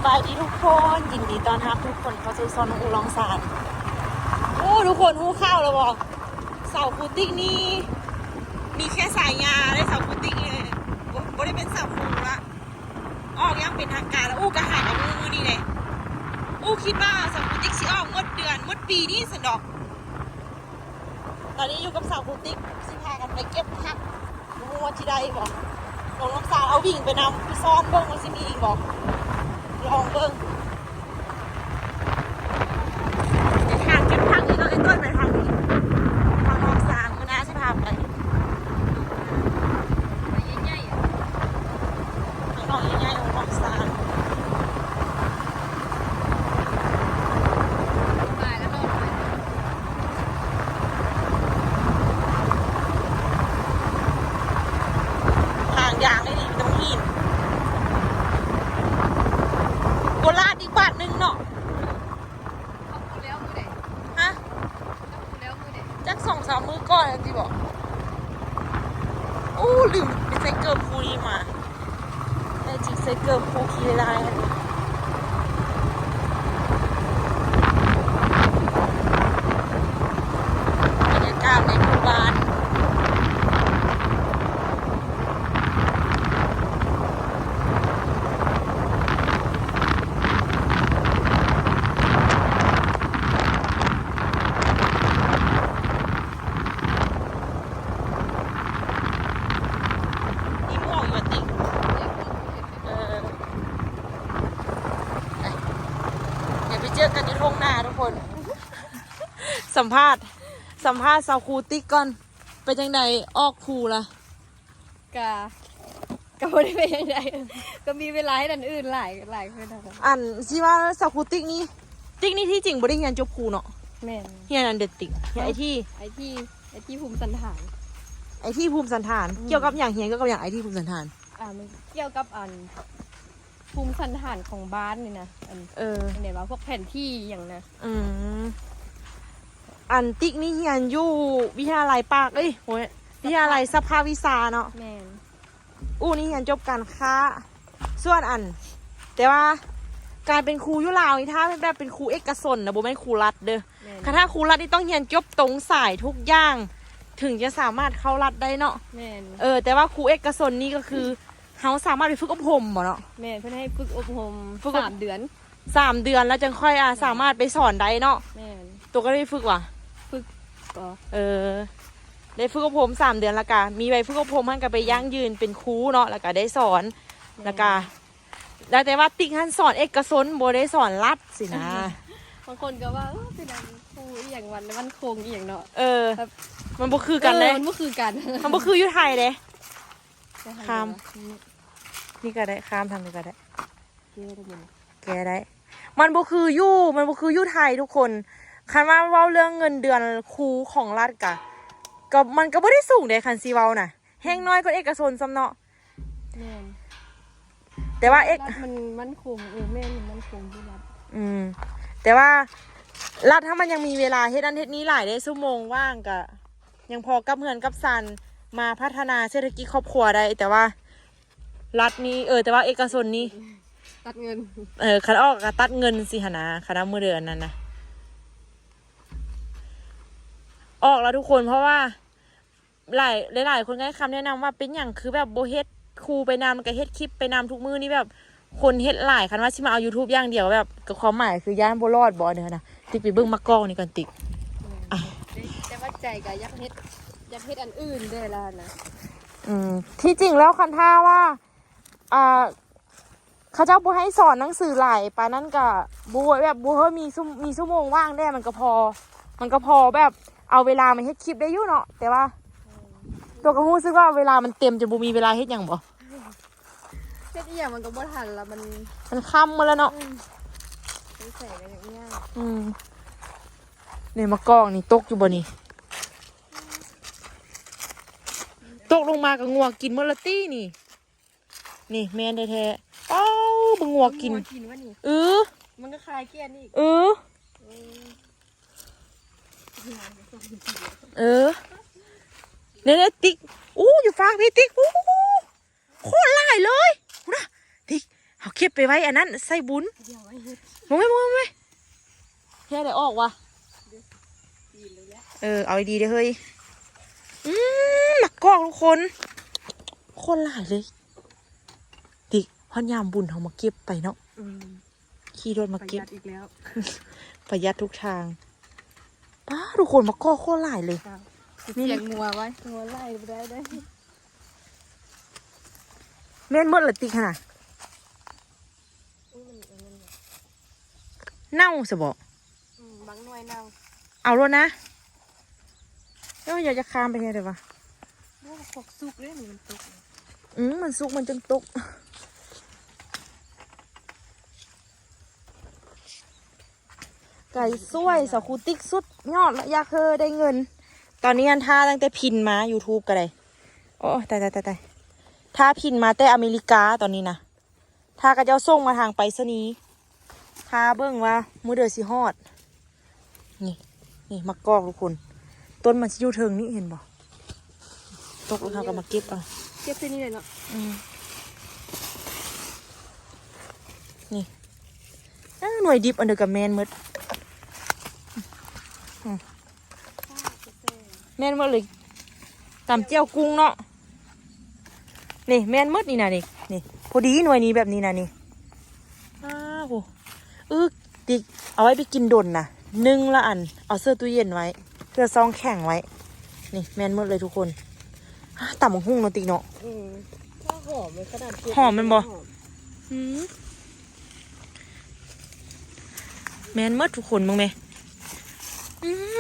บายดีทุกคนยินดีต้อนรับทุกคนเข้าสู่ซอนน้องอูลองซานโอ้ทุกคนหูข้าวแล้วบอกเสาคูติ้งนี่มีแค่สายยาได้เสาคูติ้งเลยบ่ได้เป็นเสาคูละออกยังเป็นทางการแล้วอู้กระหายกับมือนี่เลยอู้คิดว่าเสาคูติ้งสิออกหมดเดือนหมดปีนี่สันดอกตอนนี้อยู่กับเสาคูติ้งสิพากันไปเก็บผักรู้ว่าที่ใดบอกน้องสาวเอาวิ่งไปนำไปซ่อนเบิ้งว่าสิมีอีกบอกลองเบิ้งในทางเก็บผักนี่เราไอ้ต้นไปทางนี้ทางน้องสาวมันน่าจะพาไปใหญ่ๆทางน้องใหญ่ๆของน้องสาวอย่างนี้นี่ต้องหินโบราณอีกบาทนึงเนาะฮะจัก2-3 มื้อก่อนที่บอกอู้ลืมไปใส่เกิร์ฟูนี่มาไอ้จิใส่เกิร์ฟูคีไลน์บรรยากาศในหมู่บ้านเจอกันที่ทุ่งนาทุกคนสัมภาษณ์สาวครูติ๊กก่อนเป็นยังไงออกครูล่ะก็ไม่ได้เป็นยังไงก็มีเวลาให้ดันอื่นหลายคนนะอันสิว่าสาวครูติ๊กนี่ที่จริงบ่ได้เรียนจบครูเนาะแม่นเรียนอันเด็ดติ๊กไอที่ภูมิสันฐานภูมิสันฐานเกี่ยวกับอย่างเฮียนเกี่ยวกับอย่างภูมิสันฐานมันเกี่ยวกับภูมิสันฐานของบ้านนี่นะไหนว่าพวกแผนที่อย่างนะอันติ๊กนี่เฮียนอยู่วิทยาลัยปากวิทยาลัยสภาวิชาเนาะแม่นนี่เฮียนจบการค้าส่วนแต่ว่าการเป็นครูยุลาวนี่ถ้าแบบเป็นครูเอกชนนะบ่แม่นครูรัฐเด้อถ้าครูรัฐนี่ต้องเฮียนจบตรงสายทุกอย่างถึงจะสามารถเข้ารัฐได้เนาะแม่นแต่ว่าครูเอกชนนี่ก็คือเขาสามารถไปฝึกอบรมบ่เนาะแม่เพื่อให้ฝึกอบรม3 เดือนแล้วจึงค่อยสามารถไปสอนได้เนาะแม่ตัวก็ได้ฝึกว่ะฝึกก็ได้ฝึกอบรม3 เดือนแล้วก็มีใบฝึกอบรมมันก็ไปยั่งยืนเป็นครูเนาะแล้วก็ได้สอนแล้วก็แต่ว่าติ๊กท่านสอนเอกชนบ่ได้สอนรัฐสินะบางคนก็ว่าเป็นครูอีหยังวันมันคงอีหยังเนาะมันบ่คือกันเลยมันบ่คือกันมันบ่คืออยู่ไทยเด้ข้ามนี่ก็ได้ข้ามทางนี้ก็ได้แกได้มันบ่คืออยู่ไทยทุกคนคันว่าเว้าเรื่องเงินเดือนครูของรัฐก็มันก็บ่ได้สูงเด้คันสิเว้าน่ะแฮงน้อยกว่าเอกชนซ้ำเนาะแต่ว่ามันคงแม่มันคงที่รัฐแต่ว่ารัฐถ้ามันยังมีเวลาเฮ็ดอันเฮ็ดนี้หลายได้ชั่วโมงว่างก็ยังพอกับเงินกับซันมาพัฒนาเศรษฐกิจครอบครัวได้แต่ว่ารัฐนี้แต่ว่าเอกชนนี้ตัดเงินคันออกก็ตัดเงินสิหนะคณะมื้อเดือนนั้นนะออกแล้วทุกคนเพราะว่าหลายคนให้คำแนะนำว่าเป็นอย่างคือแบบโบเฮ็ดครูไปนำกับเฮ็ดคลิปไปนำทุกมื้อนี่แบบคนเฮ็ดหลายคันว่าสิมาเอา YouTube อย่างเดียวแบบกับความหมายคือย่านบ่รอดบ่เด้อนะติ๊กไปเบิ่งมากองนี่ก่อนติ๊กแต่ว่าใจก็อยากเฮ็ดอันอื่นได้แล้วนะที่จริงแล้วคันท่าว่าเขาเจ้าบ่ให้สอนหนังสือหลายปานนั้นก็บ่แบบบ่เฮามีชั่วโมงว่างได้มันก็พอแบบเอาเวลามาเฮ็ดคลิปได้อยู่เนาะแต่ว่าตัวก็รู้สึกว่าเวลามันเต็มจนบ่มีเวลาเฮ็ดหยังบ่เฮ็ดอีหยังมันก็บ่ทันแล้วมันค่ำมาแล้วเนาะใส่ไปอย่างเงี้ยนี่มากองนี่ตกอยู่บ่นี่ตกลงมากับงัวกินมอลตี้นี่แม่นแท้ๆอ้าวบึงงัวกินมันก็คลายเกี้ยนอีกเนี่ยติ๊กอยู่ฟังพี่ติ๊กโคตรหลายเลยนะติ๊กเฮ เอาเก็บไปไว้อันนั้นใส่บุญ เดี๋ยวไว้เฮ็ด มองไหมเฮ้ยได้ออกวะ ปีนเลยแหละ เอาดีๆเด้อเฮ้ยหมักกอกทุกคนคนหลายเลยดิพอนยามบุญเขามาเก็บไปเนาะขี่รถมา ประห เก็บ ยัดอีกแล้ว ประหยัดทุกทางป้าทุกคนหมักกอกโคตรหลายเลย มีเสียงงัวไว้งัวไล่ไปได้ แม่นเมื่อละติขนาดเน่าสบอ บางหน่วยเน่า เอารถนะแล้วอยากจะคามไปไงเดี๋ยววะ โอ้ขกสุกเลยมันตก มันสุกมันจึงตกไก่ซ้วยสาคูติ๊กสุดยอดละอยากเคยได้เงิน ตอนนี้งานท่าตั้งแต่พินมา YouTube ก็ได้โอ้ตายท่าพินมาแต่อเมริกาตอนนี้นะท่าก็จะส่งมาทางไปรษณีย์ท่าเบิ่งว่ามื้อเดือสิฮอดนี่มากอกทุกคน ต้นมันสิอยู่เทิงนี่เห็นบ่ตกแล้วเขาก็มาเก็บเอา เก็บเส้นนี้เลยเนาะ นี่หน่วยดิบอันเดอร์กับแมนหมดแมนหมดเลยตำเจียวกุ้งเนาะนี่แมนหมดนี่นะนี่พอดีหน่วยนี้แบบนี้นะนี่อ้าวดิเอาไว้ไปกินดนนะ1 ละอันเอาเสื้อตู้เย็นไว้เพื่อซองแข็งไว้นี่แมนหมดเลยทุกคนตำบักหุ่งเนาะติ๊กเนาะ ก็หอมเลยขนาด หอมมันบ่ แมนหมดทุกคนมึงไหม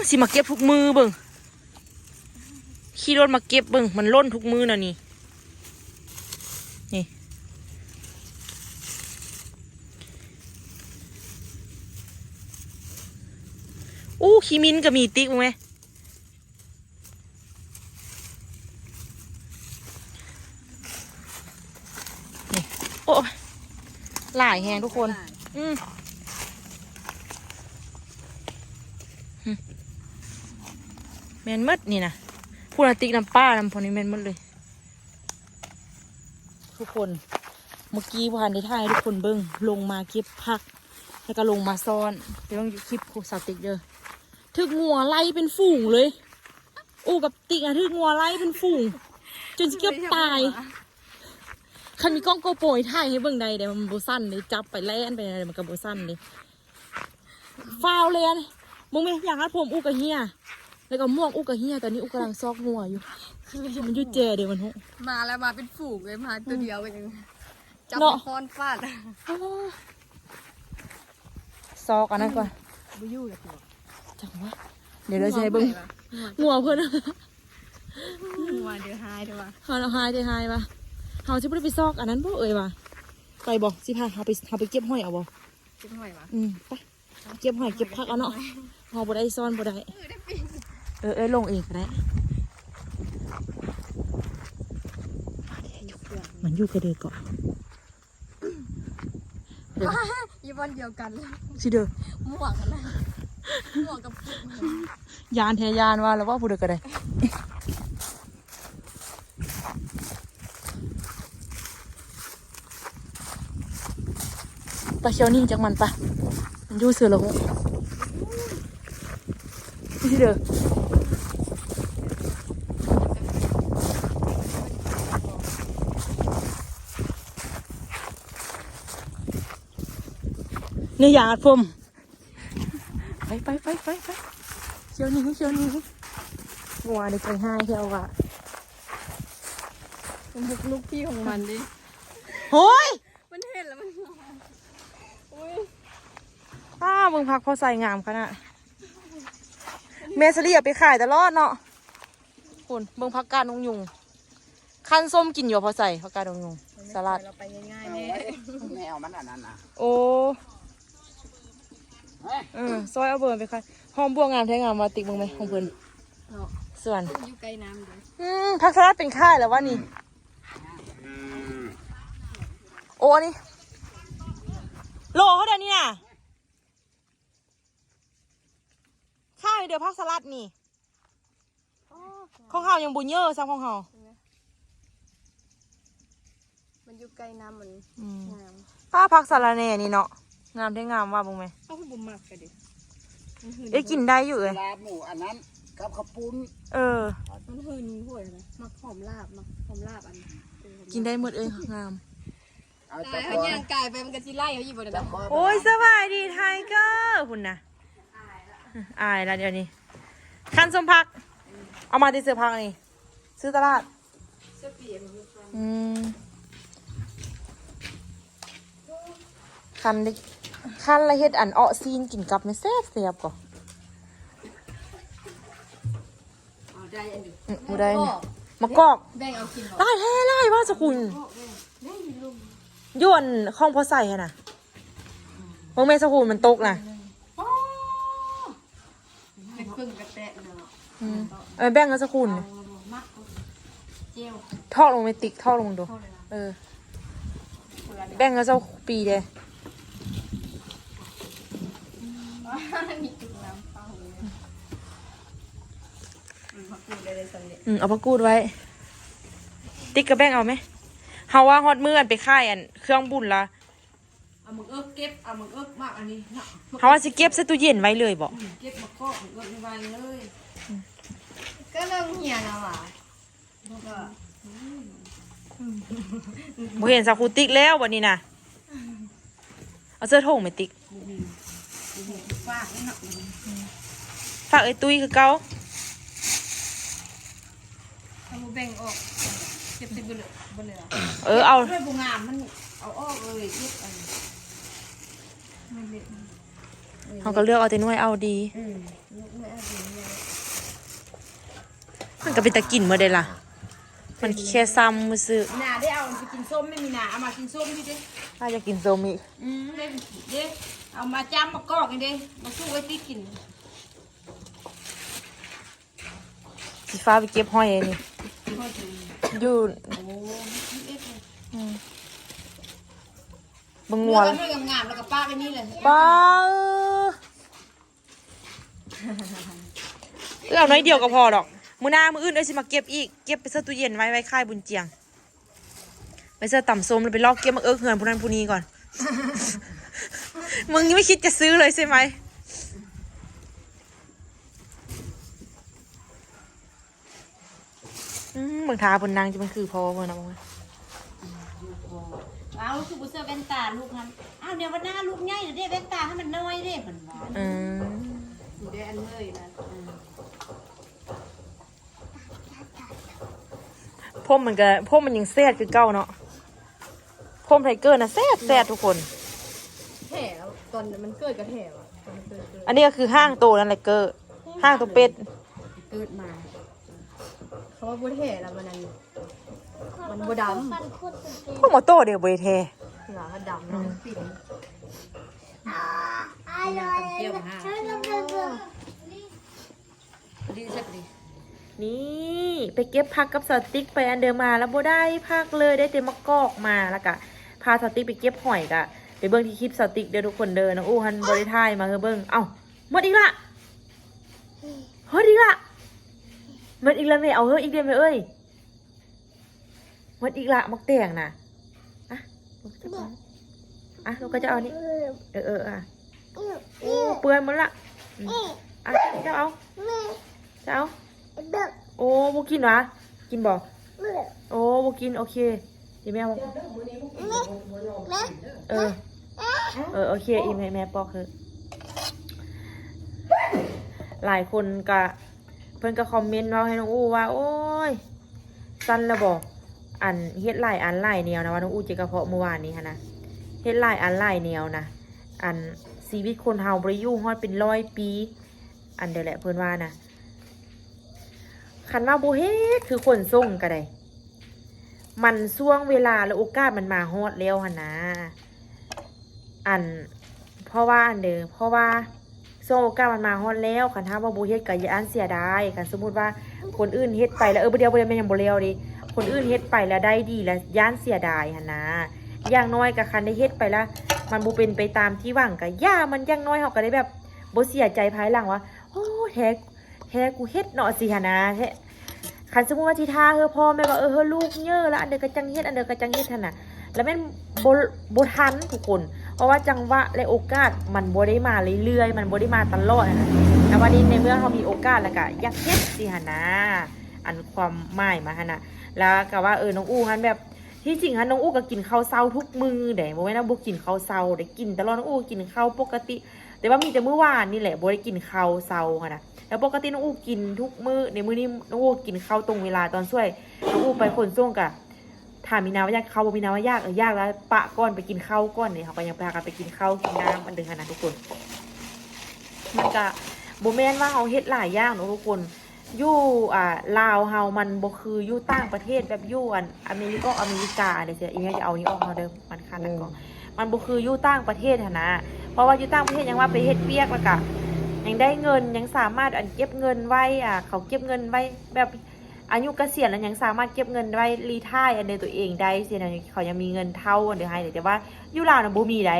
สิมาเก็บทุกมือเบิ่งขี่รถมาเก็บเบิ่งมันล้นทุกมือน่ะนี่ขี้มินก็มีติ๊กมึงไหมนี่โอ้หลายแหงทุกคนแมนมดนี่นะพูดอาติ๊กน้ำป้าน้ำพอนี้แมนมดเลยทุกคนเมื่อกี้ผ่านได้ถ่ายทุกคนเบิ้งลงมาเก็บผักแล้วก็ลงมาซ่อนเดี๋ยวต้องคลิปสาวติ๊กเด้อถึกงัวไล่เป็นฝูงเลยกับติ๊กอะถึกงัวไล่เป็นฝูงจนเกือบตายคันมีกล้องโกโปรถ่ายให้เบิ่งใดเดี๋ยวมันโบสั้นเลยจับไปแล่นไปอะไรมันก็โบสั้นเลยฟาวเลยมึงไม่อยากให้ผมกับเฮียแล้วก็ม่วงกับเฮียตอนนี้กำลังซอกหัวอยู่มันยุ่เจเดี๋ยวมันหุ มาแล้วมาเป็นฝูงเลยมาตัวเดียวกันยังจับคอนฟาด ซอกอันนั้นก่อน บุยู่เลยตัว จังวะเดี๋ยวเราจะให้เบิ่งงัวเพื่อน งัวเดือดหายเถอะวะ เขาหายได้หายปะเขาจะไปซอกอันนั้นบ่เอ่ยวะไปบอกสิพาเขาไปเก็บหอยเอาบ่ เก็บหอยวะ ไปเก็บหอยเก็บผักเอาเนาะหอบ่ได้ซ่อนบ่ได้ลงเองก็ได้มันอยู่กระเดือกเกาะเดี๋ยว ยี่วันเดียวกัน สิเด้อ ม่วงกันนะม่วงกับ ยานแทยานว่าแล้วว่าผู้เดือกก็ได้ปลาเชียวนี่จากมันปะมันอยู่เสือละหูสิเด้อเนี่ยอยากอัดผมไปเชียวนี้งัวเด็กใจให้เชียวว่ะ มันบุกลุกพี่ของมันดิ โฮ้ย มันเห็นแล้วมันอุ้ย มึงพักพอใส่งามขนาดเมสลี่เอาไปขายตลอดเนาะคุณเบิ่งพักกาดนงยุงขั้นส้มกินอยู่พอใส่พักกาดนงยุงสลัด เราไปง่ายๆแม่ แมวมันอันนั้นนะ โอ้ซอยเอาเบิร์นไปค่ะหอมบัวงามแท้งามมาติ๊กมึงไหมของเพิ่น เนาะ ส่วน อยู่ไกลน้ำเลย พักสลัดเป็นค่ายแล้ววะนี่โอ้นี่โลเขาเดี๋ยวนี้น่ะค่ายเดี๋ยวพักสลัดนี่ของเขายังบุญเยอะซ้ำของเขา มันอยู่ไกลน้ำมันงาม ป้าพักสาระแหน่นี่เนาะงามได้งามว่าบุ้งไหม เอาไปบ่มักกันดิมันหืน เอ้ยกินได้อยู่เอ้ย ลาบหมูอันนั้นกับข้าวปุ้น เออ มันหืนห่วยนะมักหอมลาบมักหอมลาบอัน กินได้หมดเอ้ยงาม เอา ตา จั ย บ เขา คอ ย่างกายไปมันก็สิไล่เขาอยู่บนนั้น จับคอ โอ้ยสบายดีไทเกอร์คุณนะอายละเดี๋ยวนี้คันสมพัก เอามาที่ซื้อพักนี่ซื้อตลาด เสื้อเปียกมันค่ะ อืมคันดิคันละเฮ็ดอันเอาะซีนกินกับไม่แซ่บเสียบก่อน เอาได้อันนี้ บ่ได้เนี่ยมะกอก แบ่งเอากินบ่ ได้แท้ไล่ว่าสกุลย้วนข้องพอใส่ฮะน่ะเมื่อแม่สกุลมันตกน่ะ เป็นปึ้งกระแตะเนาะ แบ่งกันสกุล มักเจียว ทอดลงไปติ๊กทอดลงดู เข้าเลยนะ เออ แบ่งกันเจ้าปีเด้ มีจุดน้ำเปล่าเลยพักกูได้เลยสันเด็จ เอาผักกูดไว้ ติ๊กกับแบ่งเอาไหมเฮาว่าฮอดมื้ออันไปค่ายอันเครื่องบุญละ เอามึงเอิกเก็บเอามึงเอิกมากอันนี้นะ เฮาว่าสิเก็บใส่ตู้เย็นไว้เลยบ่ เก็บมาก็มึงเอิกในวันเลยก็เริ่มเหี่ยแล้วอ่ะแล้วก็ บ่เห็นสักคูติ๊กแล้ววันนี้น่ะเอาเสื้อโถงไปติ๊ก ฝากนี่เนาะ ฝากไอ้ตุ้ยคือเก่า เอามาแบ่งออกเก็บใส่บนเหลือ เอา ด้วยบุงามมันเอาออกเลยเก็บอันไม่เละ เฮาก็เลือกเอาแต่หน่วยเอาดี ไม่เอาดีเลย มันก็เป็นตะกินมื้อใดล่ะ มันแค่ซ้ำมื้อซื้อ นาได้เอาไปกินส้มไม่มีนาเอามากินส้มดิเด้ ถ้าจะกินโซมิ ได้เด้เอามาจ้ำมากอกกันเด้มาสู้ไว้ที่กิน สีฟ้าไปเก็บห้อยไอ้นี่ พอดี อยู่ โอ้เอ็ดเลย บึง เลื งั อ ว กกันด้วยงามๆแล้วก็ป้าไปนี่เลย ป้าเอาน้อยเดียวก็พอดอกมื้อหน้ามื้ออื่นเอ้ยสิมาเก็บอีกเก็บไปเสื้อตู้เย็นไว้ค่ายบุญเจียงไปเสื้อต่ำส้มแล้วไปลอกเก็บมาเหือนผู้นั้นผู้นี้ก่อน มึงยังไม่คิดจะซื้อเลยใช่ไหมมึงทาบนนางจะมันคือพอมั้งนะมึง เอาคือบุเซอร์แว่นตาลูกครับอ้าวเดี๋ยววันหน้าลูกใหญ่เดี๋ยวแว่นตาให้มันน้อยเด้ผนว่า สีแดงเลยนะ พมมันก็พมมันยังแซ่ดคือเก่าเนาะพมไทเกอร์นะแซ่ดทุกคน แถวตอนมันเกิดกับแถวอ่ะตอนมันเกิด อันนี้ก็คือห้างโตนั่นแหละเกอร์ห้างตัวเป็ด เกิดมาเขาว่าบัวแถแล้วมันนั่นมันบัวดำ พวกหมอโตเดี๋ยวบริเท หนาดำน้ำปิ่น เกี่ยวห้าดีสักดี นี่ไปเก็บผักกับสติ๊กไปอันเดิมมาแล้วบ่ได้ผักเลยได้แต่มะกอกมาแล้วก็พาสติ๊กไปเก็บหอยกะไปเบิ้งที่คลิปสติ๊กเด้อทุกคนเด้อน้องอู้ฮันบริทายมาเฮอเบิ้งเอ้าหมดอีกละเฮ้ยอีกละหมดอีกแล้วไม่เอาเฮ้ยอีกเดียวไม่เอ้ยหมดอีกละมักแตงน่ะอ่ะลูกจะเอาอ่ะลูกก็จะเอานี่อ่ะโอ้เปื่อยหมดละอ่ะจะเอาจะเอาโอ้บุกินวะกินบ่โอ้บุกินโอเคเดี๋ยวแม่เอาโอเคอีแม่ปอกเถอะหลายคนก็เพิ่นก็คอมเมนต์ว่าให้น้องอู้ว่าโอ้ยสั้นแล้วบอกอันเฮ็ดหลายอันหลายแนวนะว่าน้องอู้เจกระเพาะเมื่อวานนี้ค่ะนะเฮ็ดหลายอันหลายแนวนะอันชีวิตคนเฮาบ่ได้อยู่ฮอดเป็น100 ปีอันเดียวแหละเพิ่นว่านะคันว่าบ่เฮ็ดคือคนส่งก็ได้มันช่วงเวลาและโอกาสมันมาฮอดแล้วหั่นนะอันเพราะว่าอันเด้อเพราะว่าช่วงโอกาสมันมาฮอดแล้วคันถ้าว่าบ่เฮ็ดก็อย่าอันเสียดายคันสมมุติว่าคนอื่นเฮ็ดไปแล้วบ่เดียวแม่นยังบ่แล้วดิคนอื่นเฮ็ดไปแล้วได้ดีแล้วย่านเสียดายหั่นนะอย่างน้อยก็คันได้เฮ็ดไปแล้วมันบ่เป็นไปตามที่หวังก็ย่ามันอย่างน้อยเฮาก็ได้แบบบ่เสียใจภายหลังว่าโอ้แท้กูเฮ็ดเนาะสิหั่นนะแท้คันสมมุติว่าที่ท่าพ่อแม่ว่าเฮ้อลูกเยอะแล้วอันเดอก็จังเฮ็ดอันเดอก็จังเฮ็ดหั่นน่ะ แล้วแม่นโบทันทุกคนเพราะว่าจังหวะและโอกาสมันโบได้มาเรื่อยๆมันโบได้มาตลอดนะแต่วันนี้ในเมื่อเขามีโอกาสแล้วก็อยากเฮ็ดสิฮะนะอันความหมายมาฮะนะแล้วก็ว่าน้องอู้ฮันแบบที่จริงฮะน้องอู้ก็กินข้าวเช้าทุกมื้อเด้บ่แม่นว่าบ่กินข้าวเช้าได้กินตลอดน้องอู้กินข้าวปกติแต่ว่ามีแต่มื้อวานนี่แหละบ่ได้กินข้าวเช้าค่ะนะแล้วปกติน้องอู้กินทุกมื้อในมื้อนี้น้องอู้กินข้าวตรงเวลาตอนช่วยน้องอู้ไปขนส่งกะถามมีนาว่ายากข้าวบ่มีนาว่ายากยากแล้วปะก่อนไปกินข้าวก่อนนี่เขาก็ยังพากันไปกินข้าวกินน้ำอันเดิมนะทุกคนมันก็บ่แม่นว่าเฮาเฮ็ดหลายอย่างเนาะทุกคนอยู่ลาวเฮามันบ่คืออยู่ต่างประเทศแบบอยู่อเมริกาเดี๋ยวอีแม่จะเอานี้ออกเฮาเด้อมันคันแล้วก็มันบ่คืออยู่ต่างประเทศหั่นนะเพราะว่าอยู่ต่างประเทศยังว่าไปเฮ็ดเวียกแล้วก็ยังได้เงินยังสามารถเก็บเงินไว้เขาเก็บเงินไว้แบบอายุเกษียณแล้วยังสามารถเก็บเงินไว้รีไทร์อันเดียวตัวเองได้สินะเขายังมีเงินเท่าอันเดียวให้แต่ว่าอยู่ลาวน่ะบ่มีได้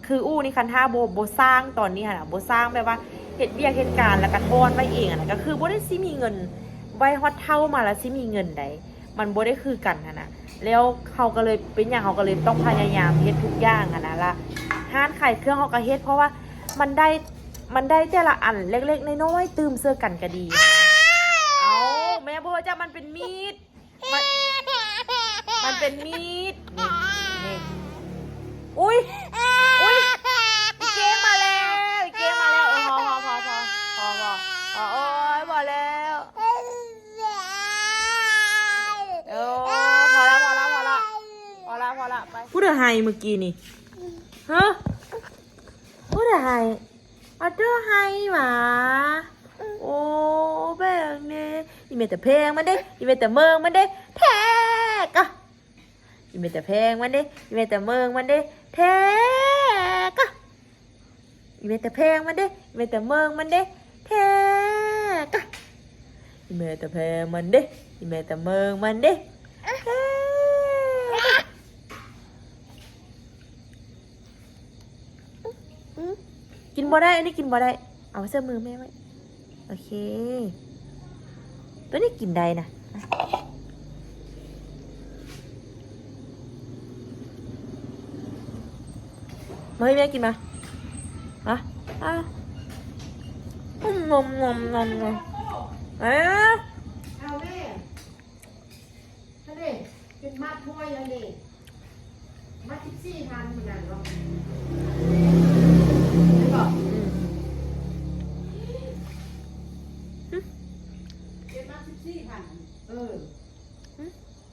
คืออู้นี่คันท่าบ่สร้างตอนนี้หั่นน่ะบ่สร้างแบบว่าเฮ็ดเวียกเฮ็ดการแล้วก็ทอนไว้เองก็คือบ่ได้สิมีเงินไว้ฮอดเท่ามาแล้วสิมีเงินได้มันบ่ได้คือกันหั่นน่ะแล้วเขาก็เลยเป็นอย่างเขาก็เลยต้องพยายามเฮ็ดทุกอย่างนะละห้านขายเครื่องเขาก็เฮ็ดเพราะว่ามันได้แต่ละอันเล็กๆน้อยๆตื่มเสื้อกันก็ดีเอาแม่บอกว่าจะมันเป็นมีดมันเป็นมีดนี่อุ้ยพี่เก้มาแล้วพี่เก้มาแล้วพอโอ้ยพอแล้วพอละไปพูดอะไรเมื่อกี้นี่ฮะพูดอะไรออเดอร์ให้หว่าโอ้แบบนี้อีเมแต่เพลงมันเด้อีเมแต่เมืองมันเด้แท็กอะอีเมแต่เพลงมันเด้อีเมแต่เมืองมันเด้แท็กอะอีเมแต่เพลงมันเด้อีเมแต่เมืองมันเด้แท็กอะอีเมแต่เพลงมันเด้อีเมแต่เมืองมันเด้กินบ่ได้อันนี้กินบ่ได้เอาเสื้อมือแม่ไว้โอเคตัวนี้กินได้นะมาให้แม่กินมาอ่ะงมเอาแม่ทะเลเป็นมัดห้อยแล้วนี่มัด14 พันเหมือนกันเนาะ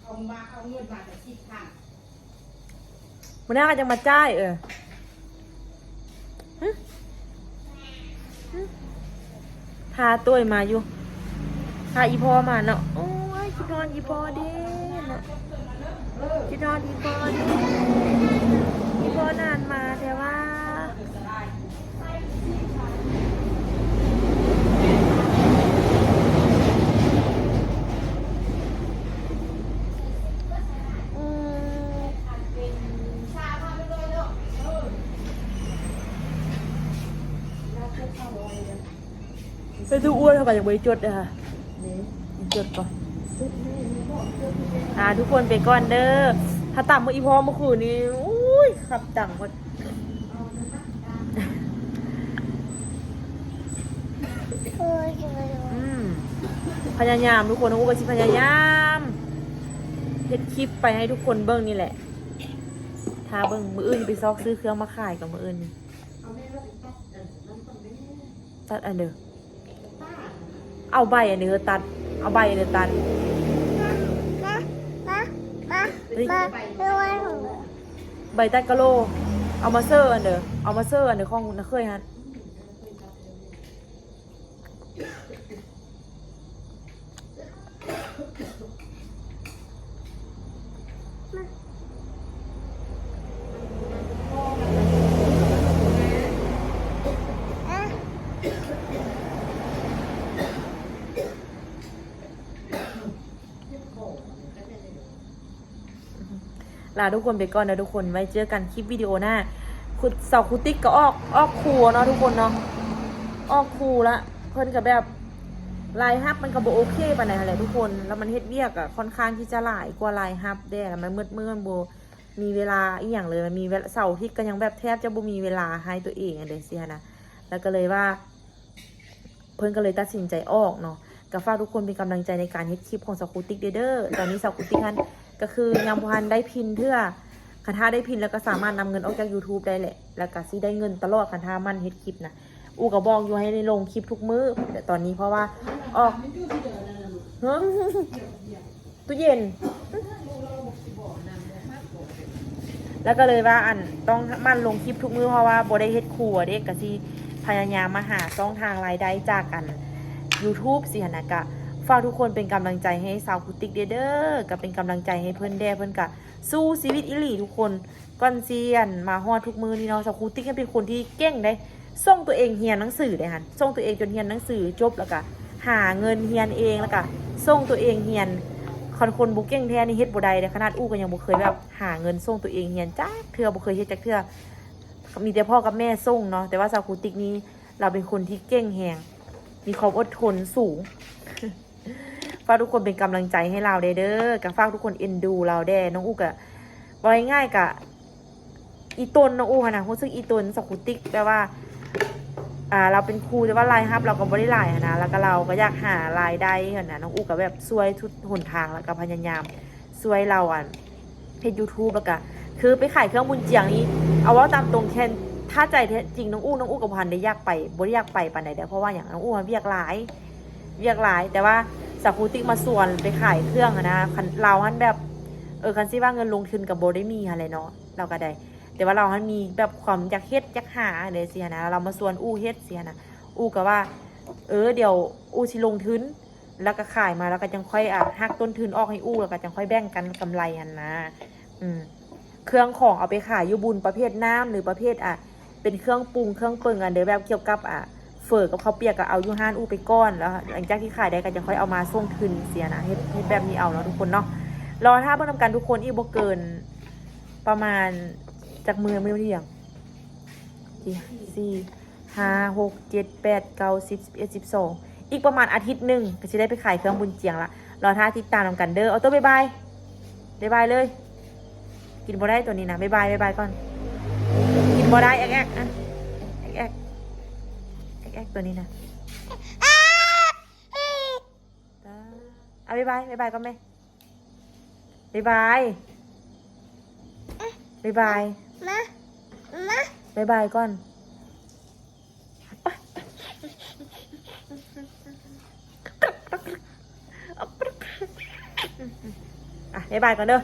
เอาเงินมาแต่10,000มันน่าจะมาจ่ายพาตัวมาอยู่พาอีพอมาเนาะโอ้ยคิดนอนอีพอเด้เนาะคิดนอนอีพอเด้อีพอนานมาแต่ว่าไปดูอ้วนเท่ากับยังไม่จดเลยค่ะจดก่อนทุกคนไปก่อนเด้อถ้าต่ำมาอีพอเมื่อคืนนี้อุ้ยขับจังหมดพยายามทุกคนอู้ก็ชิพยายามเฮ็ดคลิปไปให้ทุกคนเบิ้งนี่แหละถ้าเบิ้งมืออื่นไปซอกซื้อเครื่องมาขายกับมืออื่นตัดอันเด้อเอาใบอันนี้ตัดเอาใบอันนี้ตัดใบตัดกะโลเอามาเซอร์อันเด้อเอามาเซอร์อันเด้อของนักเคยฮะลาทุกคนไปก่อนนะทุกคนไว้เจอกันคลิปวิดีโอหน้าคุณเสาคุติ๊กก็ออกครูเนาะทุกคนเนาะออกครูละเพิ่นกับแบบลายฮับมันก็บ่โอเคปานใดแหละทุกคนแล้วมันเฮ็ดเวียกค่อนข้างที่จะหลายกว่าลายฮับได้แล้วมันมืดมันบ่ มีเวลาอีกอย่างเลยมันมีเสาร์ที่ก็ยังแบบแทบจะบ่มีเวลาให้ตัวเองอันเดเซียนะแล้วก็เลยว่า เพิ่นก็เลยตัดสินใจออกเนาะก็ฝากทุกคนเป็นกำลังใจในการเฮ็ดคลิปของสกูติกเด้อตอนนี้สกูติกนั้นก็คือยังบ่ทันได้พินเพื่อคันถ้าได้พินแล้วก็สามารถนำเงินออกจาก YouTube ได้แหละแล้วก็สิได้เงินตลอดคันถ้ามันเฮ็ดคลิปนะอูก็บอกอยู่ให้ได้ลงคลิปทุกมื้อแต่ตอนนี้เพราะว่าออกเฮ้ยตู้เย็นแล้วก็เลยว่าอันต้องมันลงคลิปทุกมื้อเพราะว่าบ่ได้เฮ็ดครัวเด็กก็สิพยายามมาหาช่องทางรายได้จากอัน YouTube สิหั่นน่ะก็ฝากทุกคนเป็นกำลังใจให้สาวคุติกเด้อก็เป็นกำลังใจให้เพิ่นแด่เพิ่นก็สู้ชีวิตอีหลีทุกคนก่อนเซียนมาฮอดทุกมื้อนี่เนาะสาวคุติกเป็นคนที่เก่งได้ส่งตัวเองเรียนหนังสือได้หั่นส่งตัวเองจนเรียนหนังสือจบแล้วก็หาเงินเรียนเองแล้วก็ส่งตัวเองเรียนคนบ่เก่งแท้นี่เฮ็ดบ่ได้เด้ขนาดอู้ก็ยังบ่เคยแบบหาเงินส่งตัวเองเรียนจักเทื่อบ่เคยเฮ็ดจักเทื่อมีแต่พ่อกับแม่ส่งเนาะแต่ว่าสาวคุติกนี้เราเป็นคนที่เก่งแฮงมีความอดทนสูง ฝากทุกคนเป็นกำลังใจให้เราเด้อกับฝากทุกคนเอ็นดูเราแด้น้องอู้กะว่าง่ายๆกะอีตนน้องอู้ค่ะนะรู้สึกอีตนสกุติกแปลว่าเราเป็นครูแต่ว่ารายรับเราก็บ่ได้หลายนะแล้วก็เราก็อยากหารายได้นะน้องอู้ก็แบบช่วยทุกหนทางแล้วก็พยายามช่วยเราเฮ็ด YouTube แล้วก็คือไปขายเครื่องบุญเจียงนี้เอาว่าตามตรงแค่ถ้าใจจริงน้องอู้กับพันได้อยากไปบ่ได้อยากไปปานใดเด้อเพราะว่าอย่างน้องอู้มันเวียกหลายแต่ว่าสกูติกมาส่วนไปขายเครื่องนะเราหันแบบคันสิว่าเงินลงทุนกับโบได้มีอะไรเนาะเราก็ได้แต่ว่าเราหันมีแบบความอยากเฮ็ดอยากหาเลยเสียนะเรามาส่วนอู้เฮ็ดเสียนะอู้ก็ว่าเดี๋ยวอู้สิลงทุนแล้วก็ขายมาแล้วก็จังค่อยหักต้นทุนออกให้อู้แล้วก็จังค่อยแบ่งกันกำไรหันนะเครื่องของเอาไปขายอยู่บุญประเภทน้ำหรือประเภทเป็นเครื่องปรุงเครื่องเปิงเดี๋ยวแบบเกี่ยวกับเฝอกับข้าวเปียกก็เอายูฮานอู้ไปก้อนแล้วหลังจากที่ขายได้ก็จะค่อยเอามาส่งคืนเสียนะเฮ็ดแบบนี้เอาเนาะทุกคนเนาะรอถ้าเบิ่งทำกันทุกคนอีกบ่เกินประมาณจากมือที่อย่าง4 5 6 7 8 9 10 11 12อีกประมาณอาทิตย์นึงก็จะได้ไปขายเครื่องบุญเจียงละรอถ้าติดตามทำกันเด้อเอาตัวบ๊ายบายเลยกินบ่ได้ตัวนี้นะบ๊ายบายก่อนกินบ่ได้แอ๊กตัวนี้นะเอาบ๊ายบายก็ไม่บ๊ายบายก่อนบ๊ายบายก่อนเด้อ